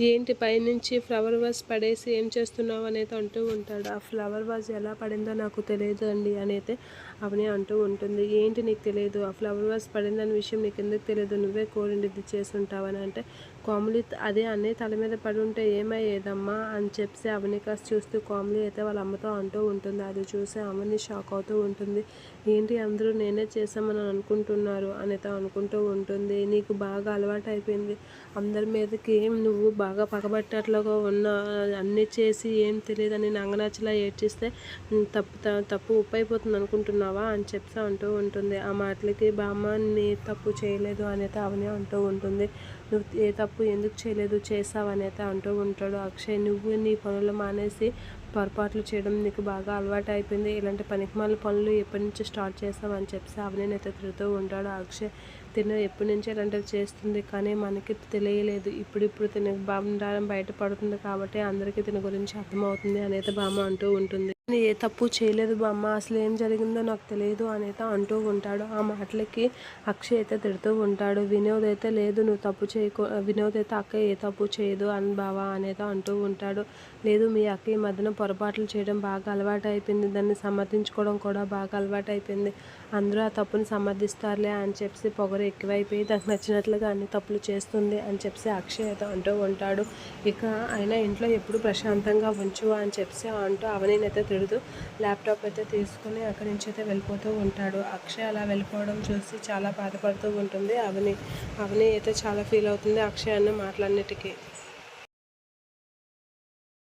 ఏంటి పైనుంచి flower vase పడేసి ఏం చేస్తున్నావు అనేది అంటూ ఉంటాడు. ఆ ఫ్లవర్ వాజ్ ఎలా పడిందో నాకు తెలియదు అండి అనేది అవని అంటూ ఉంటుంది. ఏంటి నీకు తెలియదు, ఆ ఫ్లవర్ వాజ్ పడిందనే విషయం నీకు ఎందుకు తెలియదు, నువ్వే కోరిండిది చేసి ఉంటావని అంటే, కోమలి అదే అన్నయ్య తల మీద పడి ఉంటే ఏమయ్యేదమ్మా అని చెప్పి అవని కాస్త చూస్తూ కోమలి అయితే వాళ్ళ అమ్మతో అంటూ ఉంటుంది. అది చూసి అవని షాక్ అవుతూ ఉంటుంది. ఏంటి అందరూ నేనే చేశామని అనుకుంటున్నారు అనేది అనుకుంటూ ఉంటుంది. నీకు బాగా అలవాటు అయిపోయింది, అందరి మీదకి నువ్వు బాగా పగబట్టేట్లుగా ఉన్న అన్నీ చేసి ఏం తెలియదని నంగనాచిలా ఏడ్చిస్తే తప్పు ఉప్పు అయిపోతుంది అనుకుంటున్నావా అని చెప్పి అంటూ ఉంటుంది. ఆ మాటలకి బామ్మ నీ తప్పు చేయలేదు అనేది అవని అంటూ ఉంటుంది. నువ్వు ఏ తప్పు ఎందుకు చేయలేదు, చేసావు అనేది అంటూ ఉంటాడు అక్షయ్. నువ్వు నీ పనులు మానేసి పొరపాట్లు చేయడం నీకు బాగా అలవాటు అయిపోయింది, ఇలాంటి పనికిమాల పనులు ఎప్పటి నుంచి స్టార్ట్ చేస్తావు అని చెప్పి అవని అయితే తిరుగుతూ ఉంటాడు అక్షయ్. తిను ఎప్పటి నుంచి ఇలాంటివి చేస్తుంది కానీ మనకి తెలియలేదు, ఇప్పుడిప్పుడు తిన బండారం బయటపడుతుంది కాబట్టి అందరికీ తిన గురించి అర్థమవుతుంది అనేది బామ్మ అంటూ ఉంటుంది. నేను ఏ తప్పు చేయలేదు బామ్మ, అసలు ఏం జరిగిందో నాకు తెలియదు అనేది అంటూ ఉంటాడు. ఆ మాటలకి అక్షయ్ అయితే తిడుతూ ఉంటాడు. వినోద్ అయితే లేదు నువ్వు తప్పు చేయకు, వినోద్ అయితే అక్క ఏ తప్పు చేయదు అని బావా అనేది అంటూ ఉంటాడు. లేదు మీ అక్క ఈ మధ్యన పొరపాట్లు చేయడం బాగా అలవాటు అయిపోయింది, దాన్ని సమర్థించుకోవడం కూడా బాగా అలవాటు అయిపోయింది, అందరూ ఆ తప్పుని సమర్థిస్తారులే అని చెప్పి పొగరు ఎక్కువైపోయి దానికి నచ్చినట్లుగా అన్ని తప్పులు చేస్తుంది అని చెప్పి అక్షయ్ అయితే అంటూ ఉంటాడు. ఇక ఆయన ఇంట్లో ఎప్పుడు ప్రశాంతంగా ఉంచు అని చెప్పి అంటూ అవనీనైతే తిడుతూ ల్యాప్టాప్ అయితే తీసుకుని అక్కడి నుంచి అయితే వెళ్ళిపోతూ ఉంటాడు. అక్షయ్ అలా వెళ్ళిపోవడం చూసి చాలా బాధపడుతూ ఉంటుంది అవని. అవని అయితే చాలా ఫీల్ అవుతుంది అక్షయ్ అన్న మాటలన్నిటికీ.